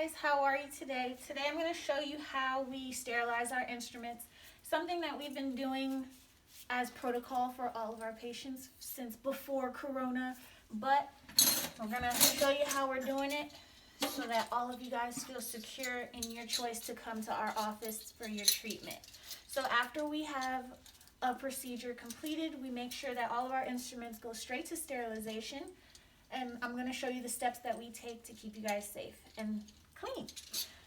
guys, how are you today? Today I'm going to show you how we sterilize our instruments, something that we've been doing as protocol for all of our patients since before Corona, but we're going to show you how we're doing it so that all of you guys feel secure in your choice to come to our office for your treatment. So after we have a procedure completed, we make sure that all of our instruments go straight to sterilization. And I'm going to show you the steps that we take to keep you guys safe and clean.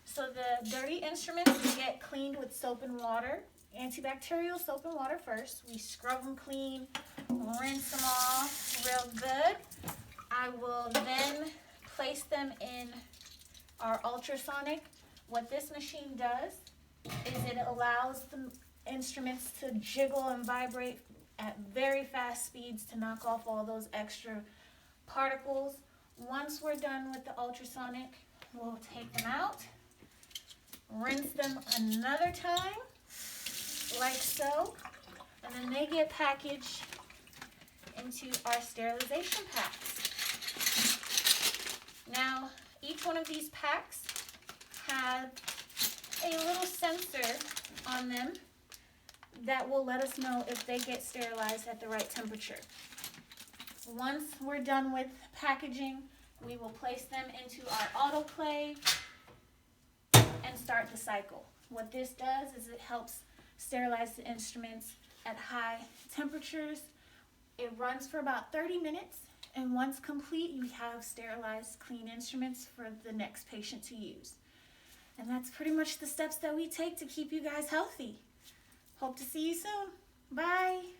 So the dirty instruments get cleaned with soap and water, antibacterial soap and water first. We scrub them clean, rinse them off real good. I will then place them in our ultrasonic. What this machine does is it allows the instruments to jiggle and vibrate at very fast speeds to knock off all those extra particles. Once we're done with the ultrasonic, we'll take them out, rinse them another time, like so, and then they get packaged into our sterilization packs. Now, each one of these packs have a little sensor on them that will let us know if they get sterilized at the right temperature. Once we're done with packaging, we will place them into our autoclave and start the cycle. What this does is it helps sterilize the instruments at high temperatures. It runs for about 30 minutes, and once complete, you have sterilized, clean instruments for the next patient to use. And that's pretty much the steps that we take to keep you guys healthy. Hope to see you soon. Bye.